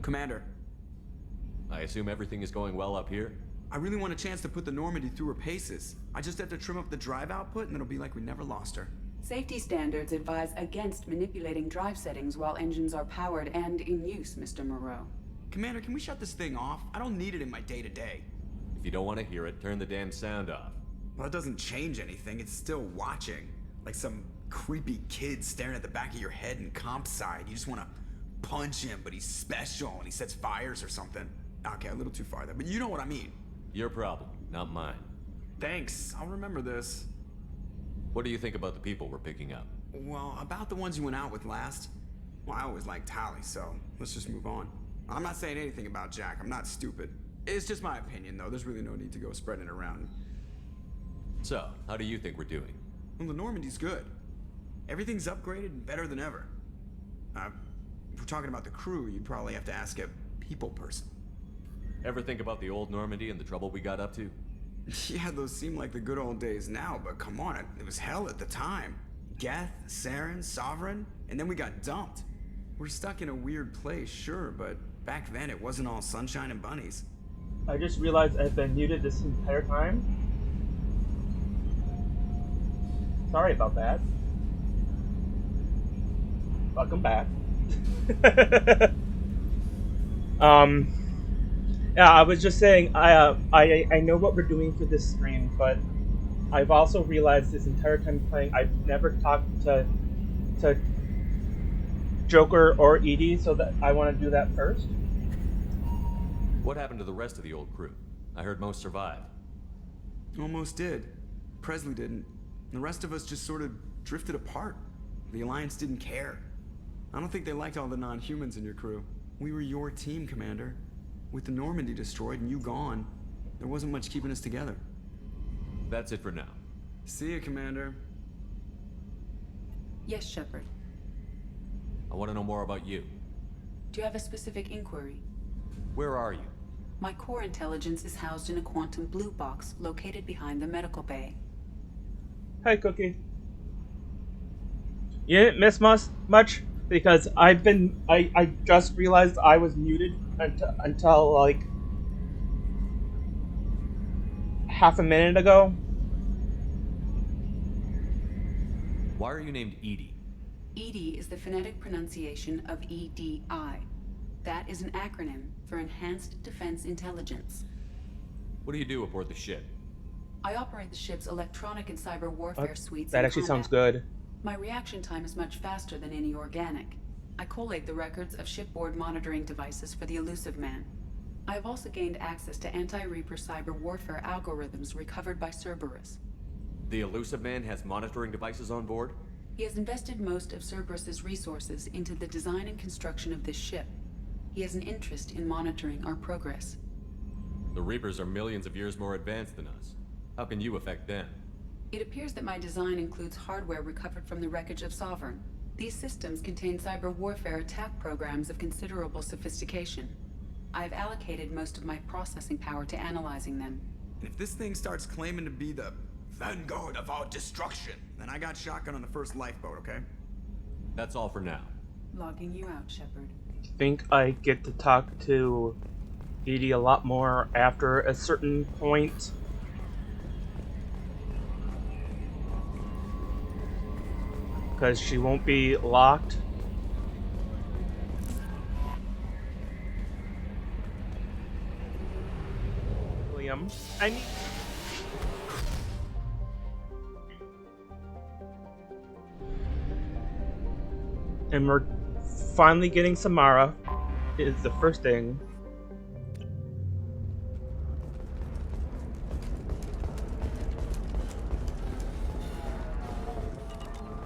Commander, I assume everything is going well up here? I really want a chance to put the Normandy through her paces. I just have to trim up the drive output and it'll be like we never lost her. Safety standards advise against manipulating drive settings while engines are powered and in use, Mr. Moreau. Commander, can we shut this thing off? I don't need it in my day-to-day. If you don't want to hear it, turn the damn sound off. Well, it doesn't change anything. It's still watching. Like some creepy kid staring at the back of your head in comp side. You just want to punch him, but he's special and he sets fires or something. Okay, a little too far there, but you know what I mean. Your problem, not mine. Thanks, I'll remember this. What do you think about the people we're picking up? Well, about the ones you went out with last, well, I always liked Tally, so let's just move on. I'm not saying anything about Jack, I'm not stupid. It's just my opinion, though. There's really no need to go spreading it around. So, how do you think we're doing? Well, the Normandy's good. Everything's upgraded and better than ever. If we're talking about the crew, you'd probably have to ask a people person. Ever think about the old Normandy and the trouble we got up to? Yeah, those seem like the good old days now, but come on, it was hell at the time. Geth, Saren, Sovereign, and then we got dumped. We're stuck in a weird place, sure, but back then it wasn't all sunshine and bunnies. I just realized I've been muted this entire time. Sorry about that. Welcome back. Yeah, I was just saying, I know what we're doing for this stream, but I've also realized this entire time playing, I've never talked to Joker or Edie, so that I want to do that first. What happened to the rest of the old crew? I heard most survived. Almost did. Presley didn't. The rest of us just sort of drifted apart. The Alliance didn't care. I don't think they liked all the non-humans in your crew. We were your team, Commander. With the Normandy destroyed and you gone, there wasn't much keeping us together. That's it for now. See you, Commander. Yes, Shepard. I want to know more about you. Do you have a specific inquiry? Where are you? My core intelligence is housed in a quantum blue box located behind the medical bay. Hi, Cookie. You didn't miss much because I just realized I was muted until like half a minute ago. Why are you named Edie? EDI is the phonetic pronunciation of EDI. That is an acronym for Enhanced Defense Intelligence. What do you do aboard the ship? I operate the ship's electronic and cyber warfare suites. That actually sounds good. My reaction time is much faster than any organic. I collate the records of shipboard monitoring devices for the Elusive Man. I have also gained access to anti-Reaper cyber warfare algorithms recovered by Cerberus. The Elusive Man has monitoring devices on board? He has invested most of Cerberus's resources into the design and construction of this ship. He has an interest in monitoring our progress. The Reapers are millions of years more advanced than us. How can you affect them? It appears that my design includes hardware recovered from the wreckage of Sovereign. These systems contain cyber warfare attack programs of considerable sophistication. I have allocated most of my processing power to analyzing them. And if this thing starts claiming to be the vanguard of our destruction, then I got shotgun on the first lifeboat, okay? That's all for now. Logging you out, Shepard. I think I get to talk to Edie a lot more after a certain point. Because she won't be locked. William, I need... And we're finally getting Samara, is the first thing.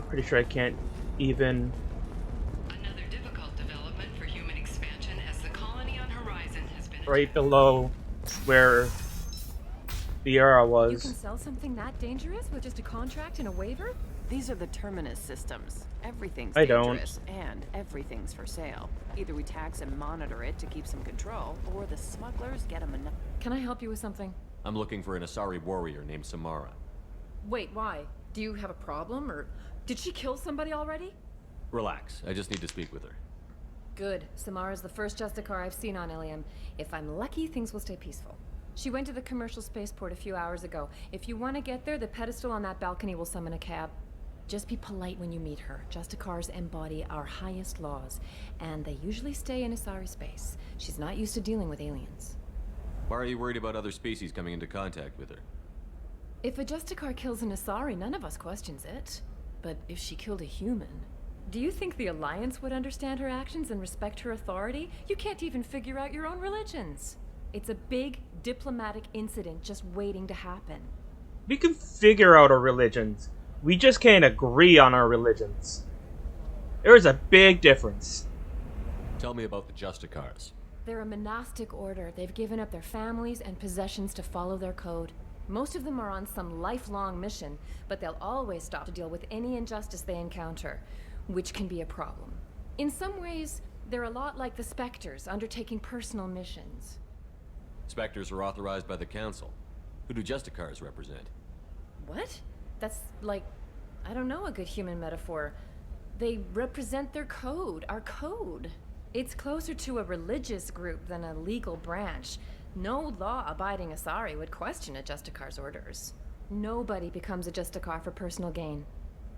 Pretty sure I can't even... Another difficult development for human expansion as the colony on Horizon has been... Right below where Viera was. You can sell something that dangerous with just a contract and a waiver? These are the Terminus systems. Everything's I don't. dangerous, and everything's for sale. Either we tax and monitor it to keep some control, or the smugglers get them enough. Can I help you with something? I'm looking for an Asari warrior named Samara. Wait, why? Do you have a problem, or did she kill somebody already? Relax, I just need to speak with her. Good. Samara's the first Justicar I've seen on Ilium. If I'm lucky, things will stay peaceful. She went to the commercial spaceport a few hours ago. If you want to get there, the pedestal on that balcony will summon a cab. Just be polite when you meet her. Justicars embody our highest laws, and they usually stay in Asari space. She's not used to dealing with aliens. Why are you worried about other species coming into contact with her? If a Justicar kills an Asari, none of us questions it. But if she killed a human... Do you think the Alliance would understand her actions and respect her authority? You can't even figure out your own religions. It's a big diplomatic incident just waiting to happen. We can figure out our religions. We just can't agree on our religions. There is a big difference. Tell me about the Justicars. They're a monastic order. They've given up their families and possessions to follow their code. Most of them are on some lifelong mission, but they'll always stop to deal with any injustice they encounter, which can be a problem. In some ways, they're a lot like the Spectres, undertaking personal missions. Spectres are authorized by the Council. Who do Justicars represent? What? That's like, I don't know, a good human metaphor. They represent their code, our code. It's closer to a religious group than a legal branch. No law-abiding Asari would question a Justicar's orders. Nobody becomes a Justicar for personal gain.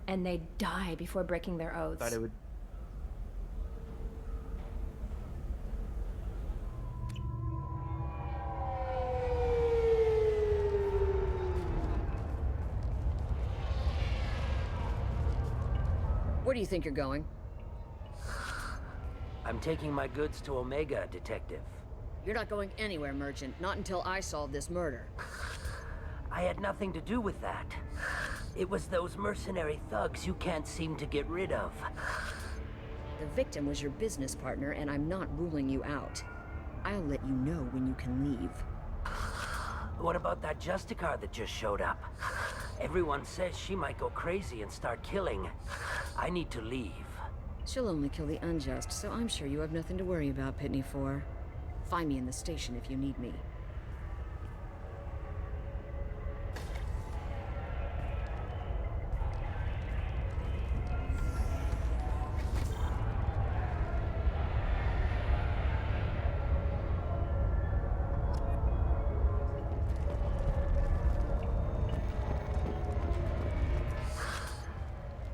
And they die before breaking their oaths. Thought it would. Where do you think you're going? I'm taking my goods to Omega, Detective. You're not going anywhere, Merchant. Not until I solve this murder. I had nothing to do with that. It was those mercenary thugs you can't seem to get rid of. The victim was your business partner, and I'm not ruling you out. I'll let you know when you can leave. What about that Justicar that just showed up? Everyone says she might go crazy and start killing. I need to leave. She'll only kill the unjust, so I'm sure you have nothing to worry about, Pitney 4. Find me in the station if you need me.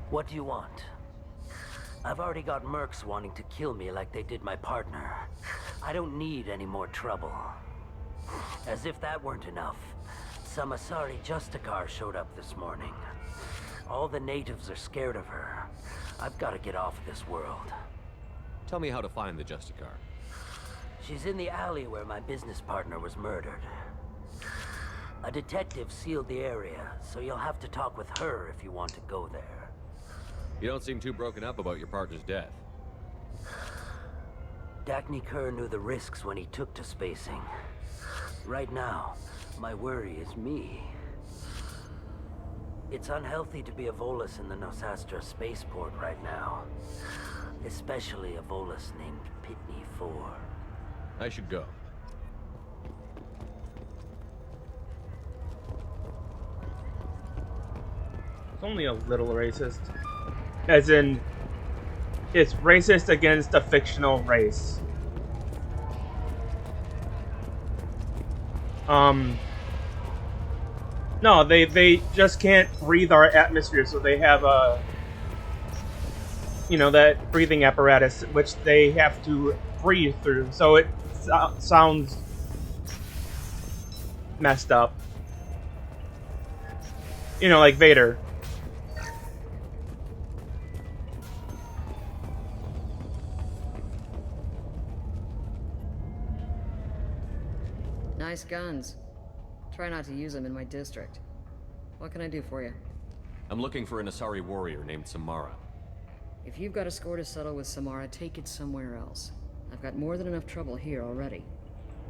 What do you want? I've already got mercs wanting to kill me like they did my partner. I don't need any more trouble. As if that weren't enough, some Asari Justicar showed up this morning. All the natives are scared of her. I've got to get off this world. Tell me how to find the Justicar. She's in the alley where my business partner was murdered. A detective sealed the area, so you'll have to talk with her if you want to go there. You don't seem too broken up about your partner's death. Dagny Kerr knew the risks when he took to spacing. Right now, my worry is me. It's unhealthy to be a Volus in the Nosastra spaceport right now. Especially a Volus named Pitney 4. I should go. It's only a little racist. As in, it's racist against a fictional race. No, they just can't breathe our atmosphere, so they have a, that breathing apparatus which they have to breathe through. So it sounds messed up. Like Vader. Nice guns. Try not to use them in my district. What can I do for you? I'm looking for an Asari warrior named Samara. If you've got a score to settle with Samara, take it somewhere else. I've got more than enough trouble here already.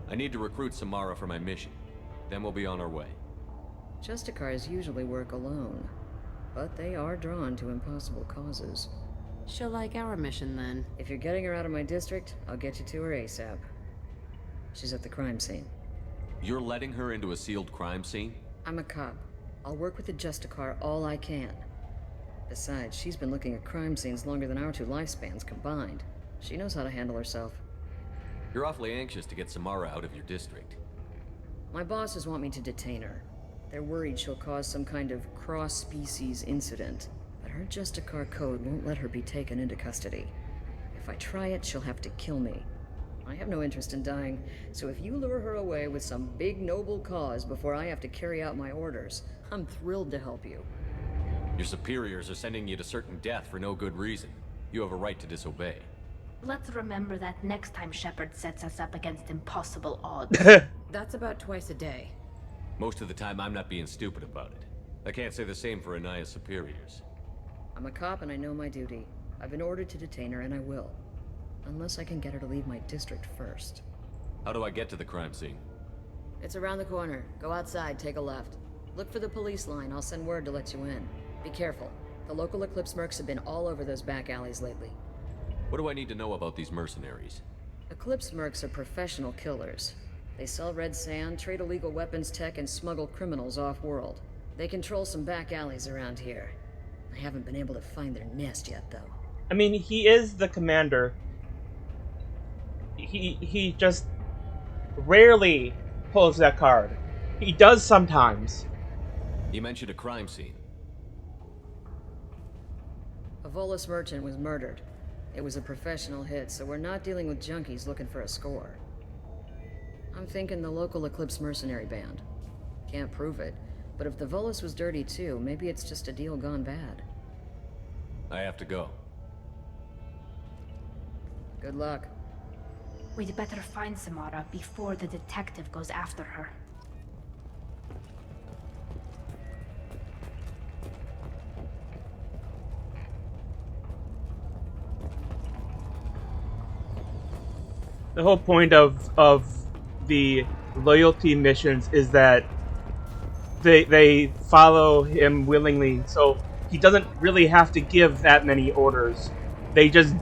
I need to recruit Samara for my mission. Then we'll be on our way. Justicars usually work alone, but they are drawn to impossible causes. She'll like our mission then. If you're getting her out of my district, I'll get you to her ASAP. She's at the crime scene. You're letting her into a sealed crime scene? I'm a cop. I'll work with the Justicar all I can. Besides, she's been looking at crime scenes longer than our two lifespans combined. She knows how to handle herself. You're awfully anxious to get Samara out of your district. My bosses want me to detain her. They're worried she'll cause some kind of cross-species incident, but her Justicar code won't let her be taken into custody. If I try it, she'll have to kill me. I have no interest in dying, so if you lure her away with some big noble cause before I have to carry out my orders, I'm thrilled to help you. Your superiors are sending you to certain death for no good reason. You have a right to disobey. Let's remember that next time Shepard sets us up against impossible odds. That's about twice a day. Most of the time, I'm not being stupid about it. I can't say the same for Anaya's superiors. I'm a cop and I know my duty. I've been ordered to detain her and I will. Unless I can get her to leave my district first. How do I get to the crime scene? It's around the corner. Go outside, take a left. Look for the police line. I'll send word to let you in. Be careful. The local Eclipse mercs have been all over those back alleys lately. What do I need to know about these mercenaries? Eclipse mercs are professional killers. They sell red sand, trade illegal weapons tech, and smuggle criminals off-world. They control some back alleys around here. I haven't been able to find their nest yet, though. I mean, he is the commander. He just rarely pulls that card. He does sometimes. You mentioned a crime scene. A Volus merchant was murdered. It was a professional hit, so we're not dealing with junkies looking for a score. I'm thinking the local Eclipse mercenary band. Can't prove it, but if the Volus was dirty too, maybe it's just a deal gone bad. I have to go. Good luck. We'd better find Samara before the detective goes after her. The whole point of the loyalty missions is that they follow him willingly, so he doesn't really have to give that many orders. They just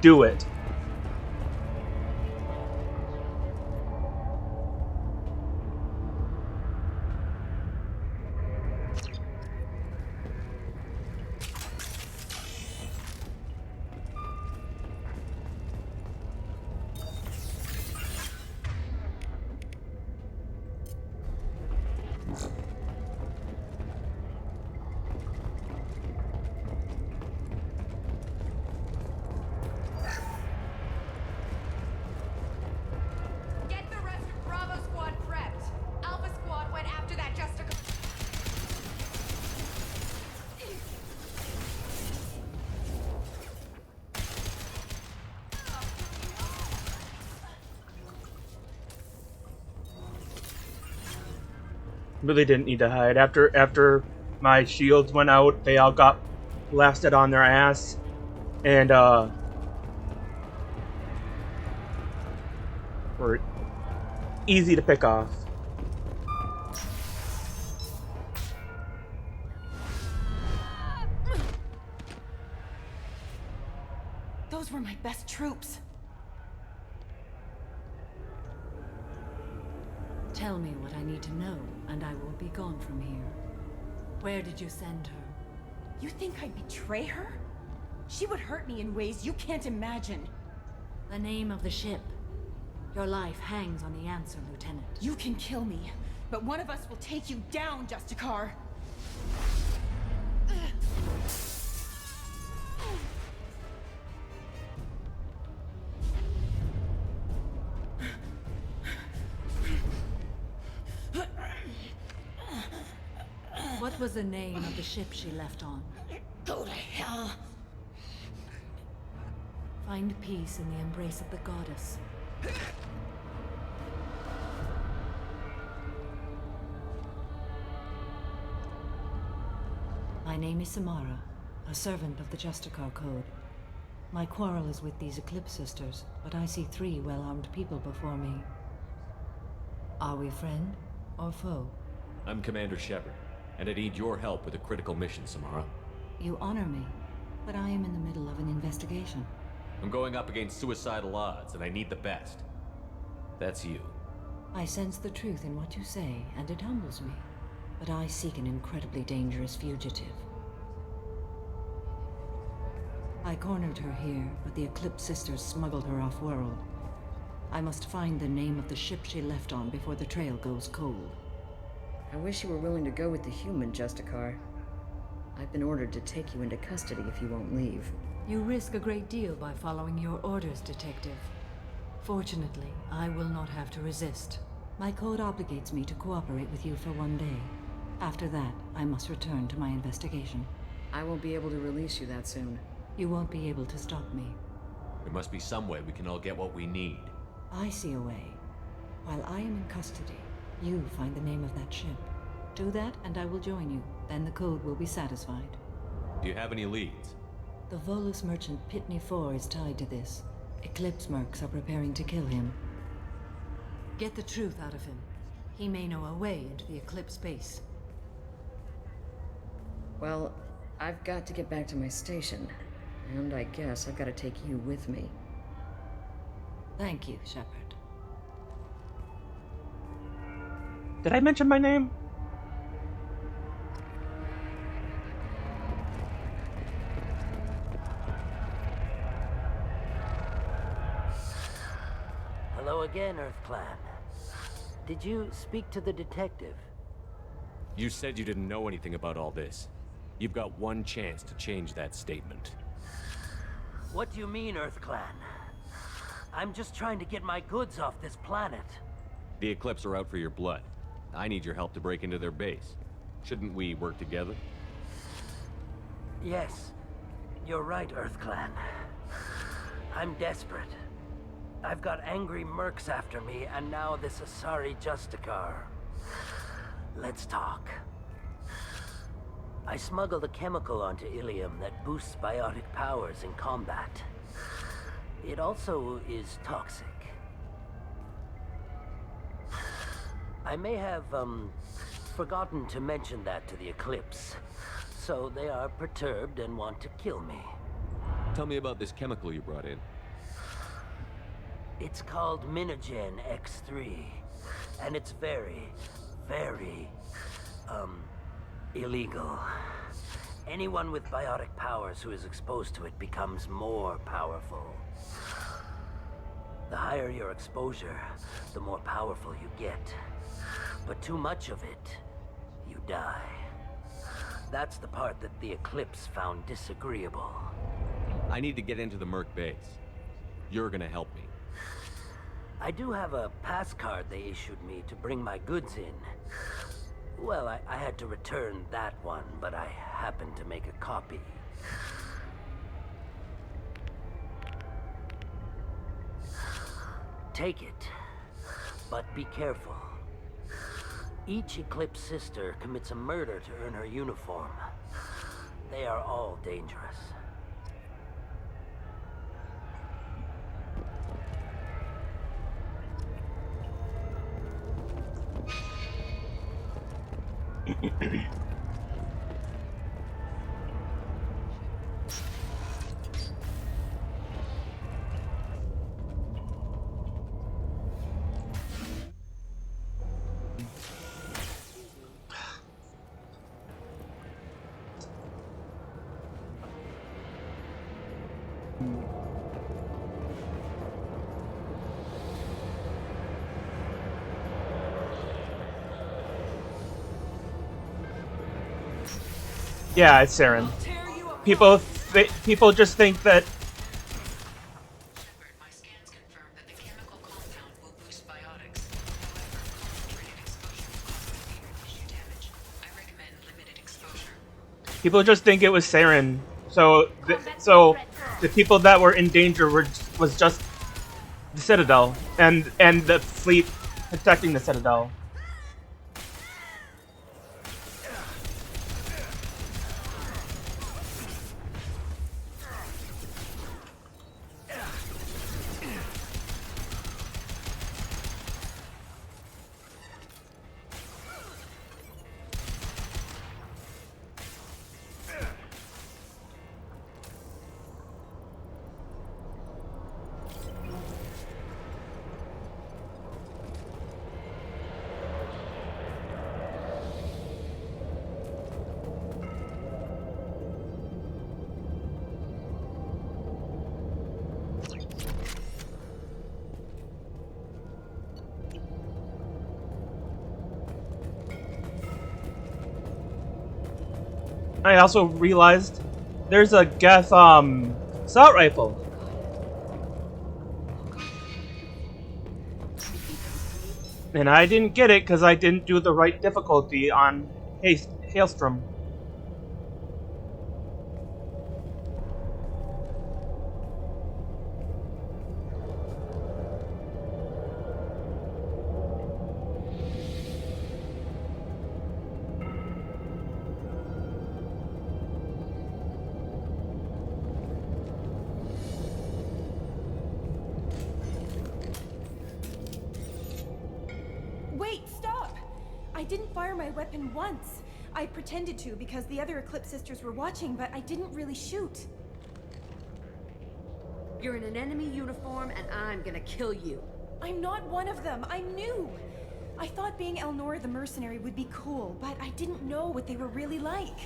do it. Get the rest of Bravo Squad prepped. Alpha Squad went after that Justicar. Really didn't need to hide. After my shields went out, they all got blasted on their ass, and were easy to pick off. Those were my best troops. Tell me what I need to know, and I will be gone from here. Where did you send her? You think I'd betray her? She would hurt me in ways you can't imagine. The name of the ship. Your life hangs on the answer, Lieutenant. You can kill me, but one of us will take you down, Justicar. What was the name of the ship she left on? Go to hell. Find peace in the embrace of the goddess. My name is Samara, a servant of the Justicar Code. My quarrel is with these Eclipse sisters, but I see 3 well-armed people before me. Are we friend or foe? I'm Commander Shepard, and I need your help with a critical mission, Samara. You honor me, but I am in the middle of an investigation. I'm going up against suicidal odds, and I need the best. That's you. I sense the truth in what you say, and it humbles me. But I seek an incredibly dangerous fugitive. I cornered her here, but the Eclipse sisters smuggled her off-world. I must find the name of the ship she left on before the trail goes cold. I wish you were willing to go with the human, Justicar. I've been ordered to take you into custody if you won't leave. You risk a great deal by following your orders, Detective. Fortunately, I will not have to resist. My code obligates me to cooperate with you for 1 day. After that, I must return to my investigation. I won't be able to release you that soon. You won't be able to stop me. There must be some way we can all get what we need. I see a way. While I am in custody, you find the name of that ship. Do that, and I will join you. Then the code will be satisfied. Do you have any leads? The Volus merchant Pitney 4 is tied to this. Eclipse mercs are preparing to kill him. Get the truth out of him. He may know a way into the Eclipse base. Well, I've got to get back to my station. And I guess I've got to take you with me. Thank you, Shepard. Did I mention my name? Hello again, Earth Clan. Did you speak to the detective? You said you didn't know anything about all this. You've got one chance to change that statement. What do you mean, Earth Clan? I'm just trying to get my goods off this planet. The Eclipse are out for your blood. I need your help to break into their base. Shouldn't we work together? Yes, you're right, Earth Clan. I'm desperate. I've got angry mercs after me, and now this Asari Justicar. Let's talk. I smuggled a chemical onto Ilium that boosts biotic powers in combat. It also is toxic. I may have, forgotten to mention that to the Eclipse. So they are perturbed and want to kill me. Tell me about this chemical you brought in. It's called Minogen X3. And it's very, very, illegal. Anyone with biotic powers who is exposed to it becomes more powerful. The higher your exposure, the more powerful you get. But too much of it, you die. That's the part that the Eclipse found disagreeable. I need to get into the Merc base. You're gonna help me. I do have a pass card they issued me to bring my goods in. Well, I had to return that one, but I happened to make a copy. Take it, but be careful. Each Eclipse sister commits a murder to earn her uniform. They are all dangerous. Yeah, it's Saren. People just think that. Shepard, my scans confirm that the chemical compound will boost biotics. However, concentrated exposure will cause severe tissue damage. I recommend limited exposure. People just think it was Saren. So the people that were in danger was just the Citadel and the fleet protecting the Citadel. I also realized there's a Geth assault rifle. And I didn't get it because I didn't do the right difficulty on Hailstrom. Wait, stop! I didn't fire my weapon once. I pretended to because the other Eclipse sisters were watching, but I didn't really shoot. You're in an enemy uniform, and I'm gonna kill you. I'm not one of them. I'm new. I thought being Elnora the mercenary would be cool, but I didn't know what they were really like.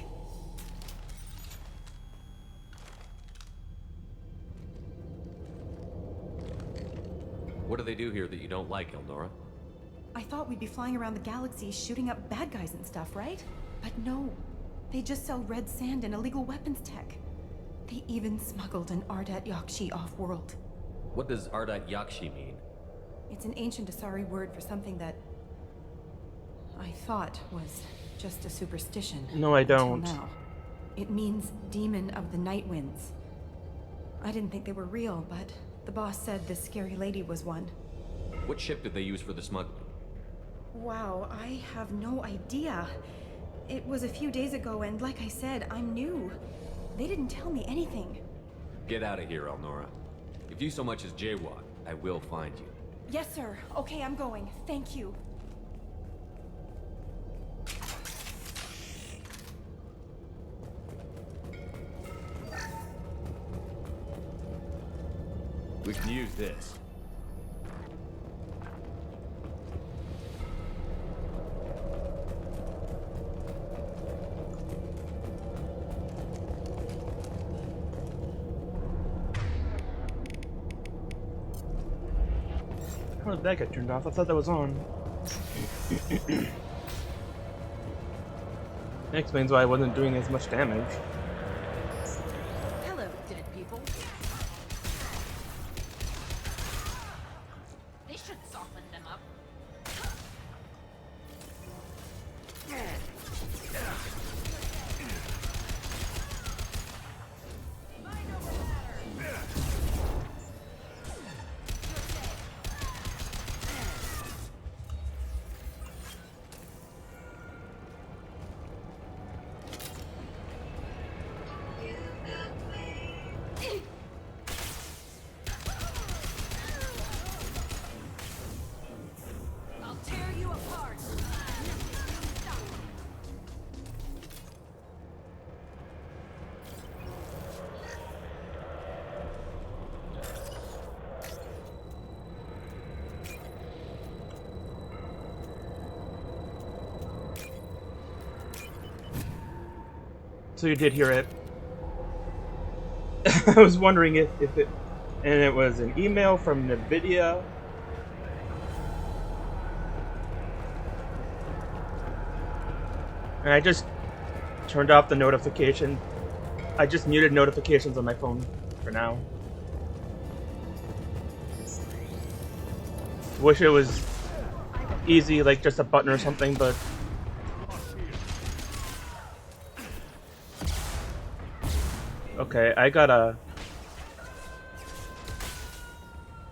What do they do here that you don't like, Elnora? I thought we'd be flying around the galaxy shooting up bad guys and stuff, right? But no. They just sell red sand and illegal weapons tech. They even smuggled an Ardat Yakshi off-world. What does Ardat Yakshi mean? It's an ancient Asari word for something that I thought was just a superstition. No, I don't. Until now. It means demon of the night winds. I didn't think they were real, but the boss said this scary lady was one. What ship did they use for the smuggling? Wow, I have no idea. It was a few days ago, and like I said, I'm new. They didn't tell me anything. Get out of here, Elnora. If you so much as jaywalk, I will find you. Yes, sir. Okay, I'm going. Thank you. We can use this. How did that get turned off? I thought that was on. That explains why I wasn't doing as much damage. Hello, dead people. They should soften them up. I'll tear you apart. So you did hear it. I was wondering if it... And it was an email from NVIDIA. And I just turned off the notification. I just muted notifications on my phone for now. Wish it was easy, like just a button or something, but... Okay, I gotta...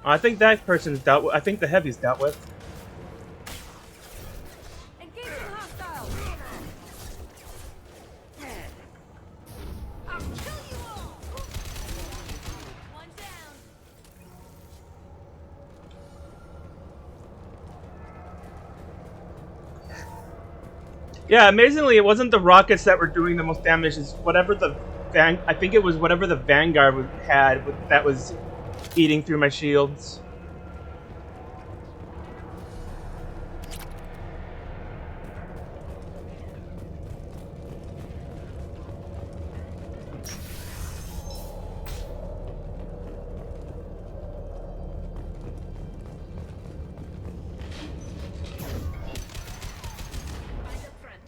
I think that person's dealt with. I think the heavy's dealt with. Engaging hostiles! I'll kill you all. One down. Yeah, amazingly, it wasn't the rockets that were doing the most damage. It's whatever the I think it was whatever the Vanguard had that was eating through my shields.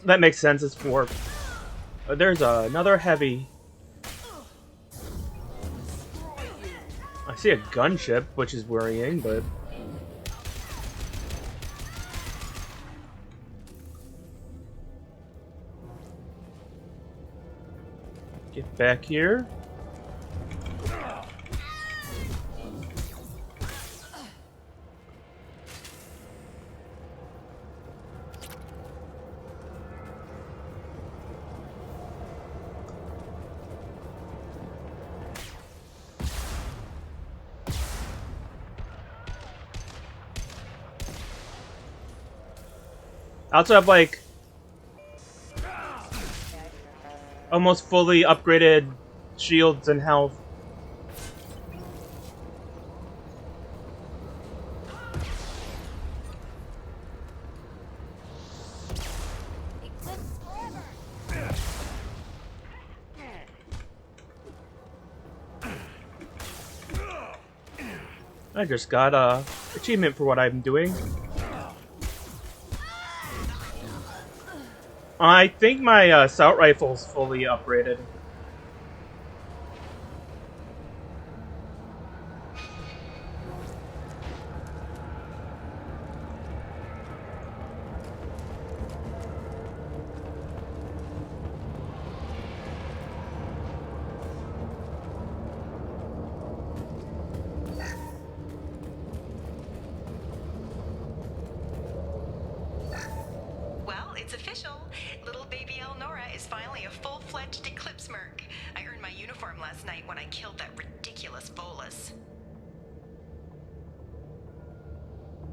That makes sense. It's for There's another heavy. I see a gunship, which is worrying, but... Get back here. I also have, like, almost fully upgraded shields and health. I just got a achievement for what I'm doing. I think my assault rifle's fully upgraded. Well, it's official. Little baby Elnora is finally a full-fledged Eclipse Merc. I earned my uniform last night when I killed that ridiculous bolus.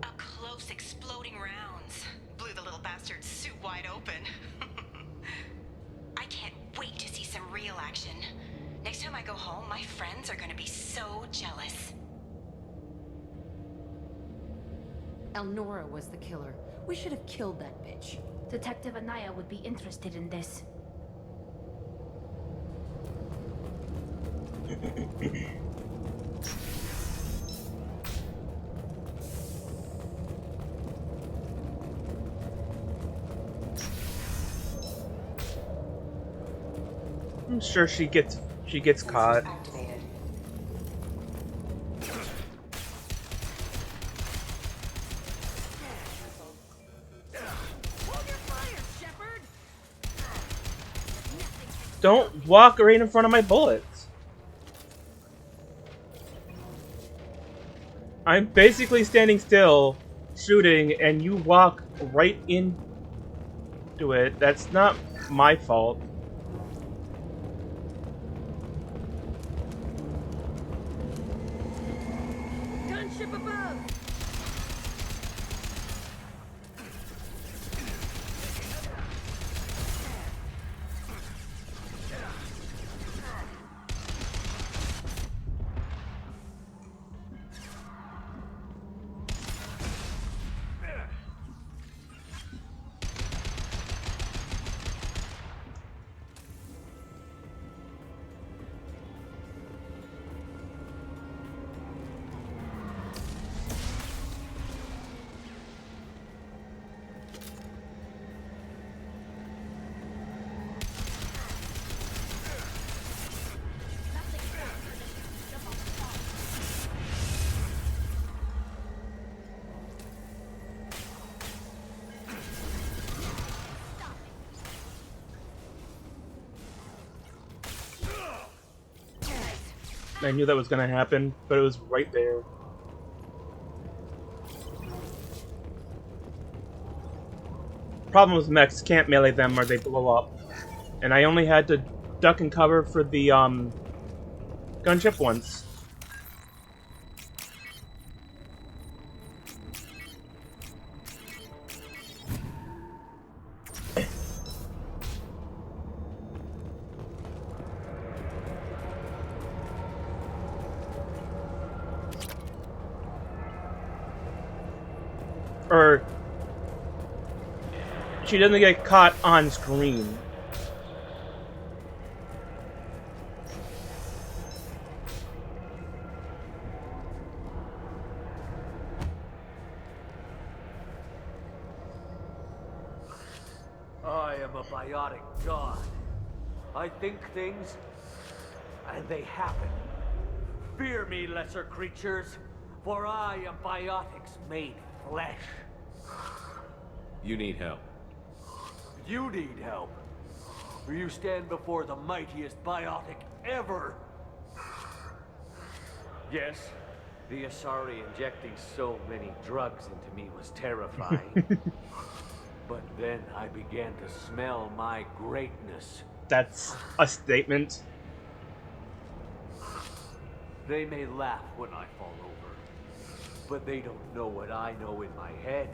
Up close, exploding rounds. Blew the little bastard's suit wide open. I can't wait to see some real action. Next time I go home, my friends are gonna be so jealous. Elnora was the killer. We should have killed that bitch. Detective Anaya would be interested in this. I'm sure she gets caught. Don't walk right in front of my bullets. I'm basically standing still, shooting, and you walk right into it. That's not my fault. Gunship above! I knew that was gonna happen, but it was right there. Problem is mechs can't melee them or they blow up. And I only had to duck and cover for the gunship once. Or she doesn't get caught on screen. I am a biotic god. I think things, and they happen. Fear me, lesser creatures, for I am biotics made flesh. You need help. You need help. For you stand before the mightiest biotic ever. Yes, the Asari injecting so many drugs into me was terrifying. But then I began to smell my greatness. That's a statement. They may laugh when I fall over, but they don't know what I know in my head.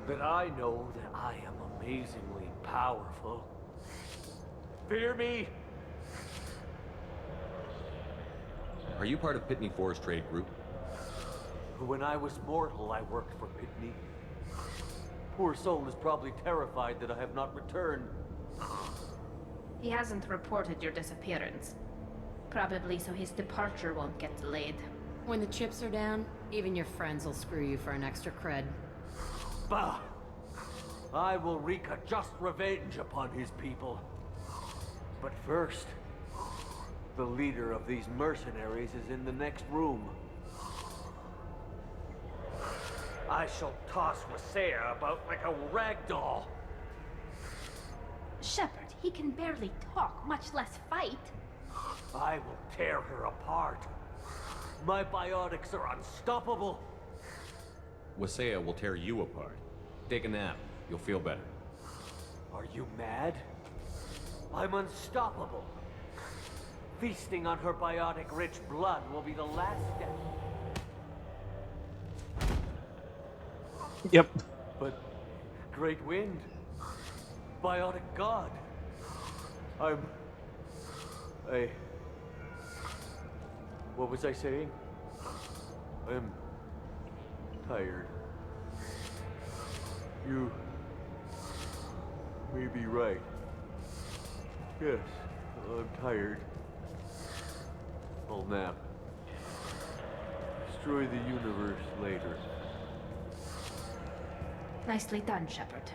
That I know that I am amazingly powerful. Fear me? Are you part of Pitney Forest Trade Group? When I was mortal, I worked for Pitney. Poor soul is probably terrified that I have not returned. He hasn't reported your disappearance. Probably so his departure won't get delayed. When the chips are down, even your friends will screw you for an extra cred. Bah! I will wreak a just revenge upon his people. But first, the leader of these mercenaries is in the next room. I shall toss Wasea about like a rag doll. Shepard, he can barely talk, much less fight. I will tear her apart. My biotics are unstoppable. Wasea will tear you apart. Take a nap. You'll feel better. Are you mad? I'm unstoppable. Feasting on her biotic-rich blood will be the last step. Yep. But Great Wind, biotic god. What was I saying? I'm tired. You may be right. Yes, I'm tired. I'll nap. Destroy the universe later. Nicely done, Shepard.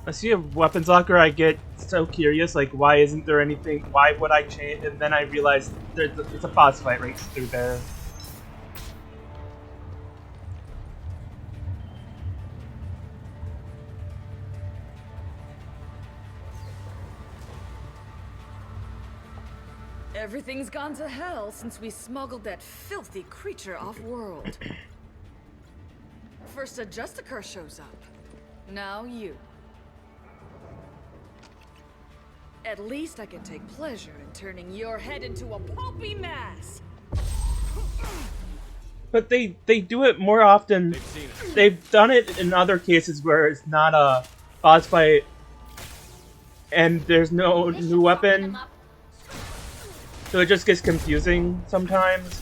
I see a weapons locker, I get so curious, like, why isn't there anything, why would I change, and then I realize it's a boss fight right through there. Everything's gone to hell since we smuggled that filthy creature off-world. First a Justicar shows up. Now you. At least I can take pleasure in turning your head into a pulpy mass. But they do it more often. They've done it in other cases where it's not a boss fight and there's no new weapon. So it just gets confusing sometimes.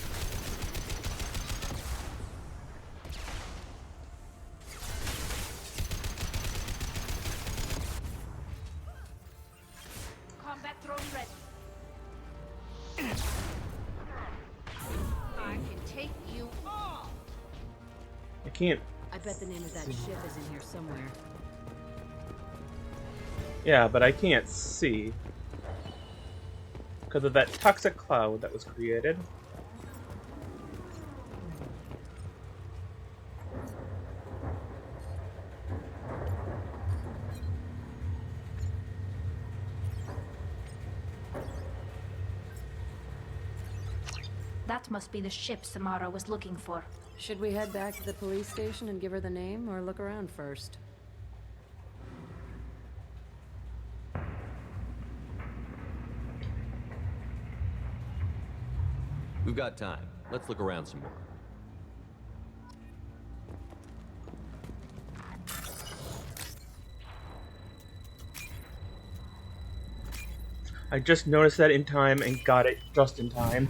Combat drone ready. I can take you all. I can't. I bet the name of that ship is in here somewhere. Yeah, but I can't see. Because of that toxic cloud that was created. That must be the ship Samara was looking for. Should we head back to the police station and give her the name, or look around first? We've got time. Let's look around some more. I just noticed that in time and got it just in time.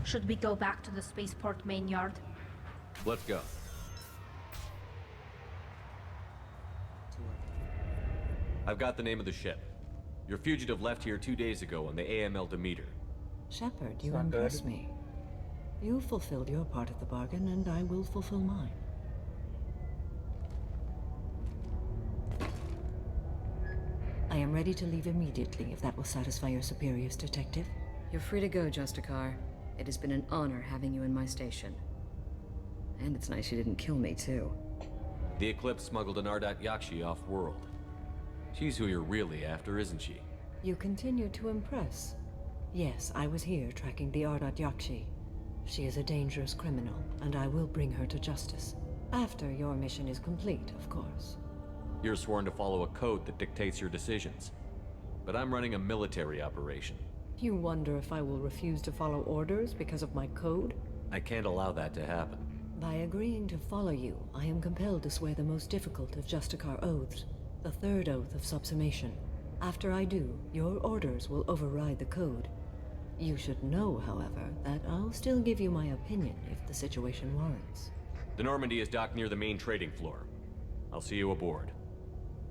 Should we go back to the spaceport main yard? Let's go. I've got the name of the ship. Your fugitive left here 2 days ago on the AML Demeter. Shepard, you not impress good. me. You fulfilled your part of the bargain, and I will fulfill mine. I am ready to leave immediately if that will satisfy your superiors, Detective. You're free to go, Justicar. It has been an honor having you in my station. And it's nice you didn't kill me, too. The Eclipse smuggled an Ardat Yakshi off-world. She's who you're really after, isn't she? You continue to impress. Yes, I was here tracking the Ardat Yakshi. She is a dangerous criminal, and I will bring her to justice. After your mission is complete, of course. You're sworn to follow a code that dictates your decisions. But I'm running a military operation. You wonder if I will refuse to follow orders because of my code? I can't allow that to happen. By agreeing to follow you, I am compelled to swear the most difficult of Justicar oaths, the third oath of subsumation. After I do, your orders will override the code. You should know, however, that I'll still give you my opinion if the situation warrants. The Normandy is docked near the main trading floor. I'll see you aboard.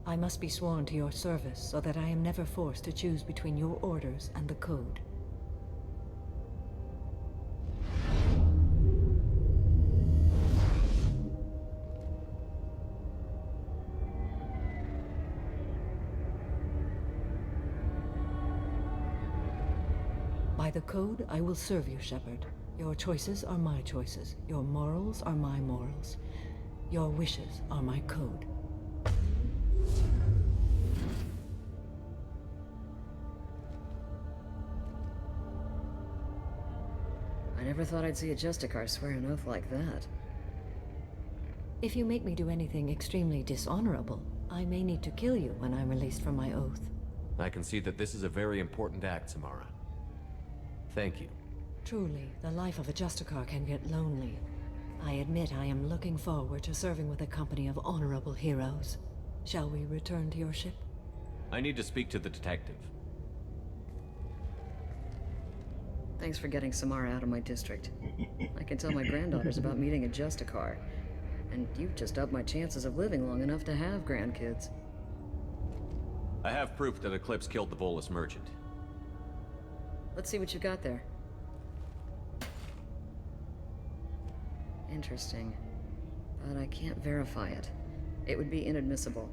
I must be sworn to your service so that I am never forced to choose between your orders and the code. By the code, I will serve you, Shepard. Your choices are my choices. Your morals are my morals. Your wishes are my code. I never thought I'd see a Justicar swear an oath like that. If you make me do anything extremely dishonorable, I may need to kill you when I'm released from my oath. I can see that this is a very important act, Samara. Thank you. Truly, the life of a Justicar can get lonely. I admit I am looking forward to serving with a company of honorable heroes. Shall we return to your ship? I need to speak to the detective. Thanks for getting Samara out of my district. I can tell my granddaughters about meeting a Justicar. And you've just upped my chances of living long enough to have grandkids. I have proof that Eclipse killed the Volus merchant. Let's see what you got there. Interesting. But I can't verify it. It would be inadmissible.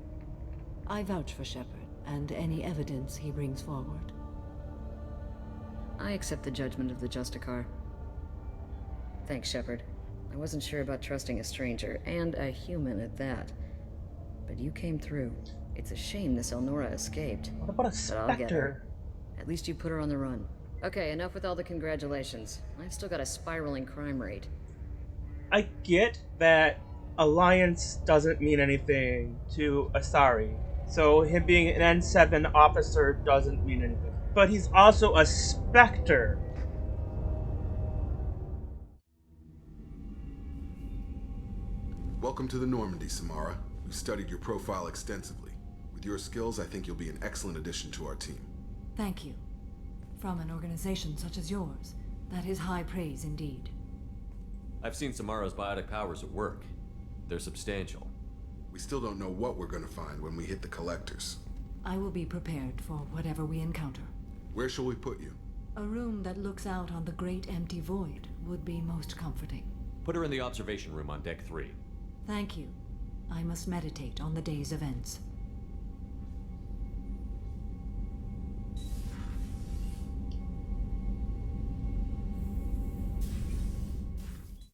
I vouch for Shepard, and any evidence he brings forward. I accept the judgment of the Justicar. Thanks, Shepard. I wasn't sure about trusting a stranger, and a human at that. But you came through. It's a shame this Elnora escaped. What about a But I'll get her. specter? At least you put her on the run. Okay, enough with all the congratulations. I've still got a spiraling crime rate. I get that Alliance doesn't mean anything to Asari, so him being an N7 officer doesn't mean anything. But he's also a Spectre. Welcome to the Normandy, Samara. We studied your profile extensively. With your skills, I think you'll be an excellent addition to our team. Thank you. From an organization such as yours, that is high praise indeed. I've seen Samara's biotic powers at work. They're substantial. We still don't know what we're going to find when we hit the collectors. I will be prepared for whatever we encounter. Where shall we put you? A room that looks out on the great empty void would be most comforting. Put her in the observation room on deck 3. Thank you. I must meditate on the day's events.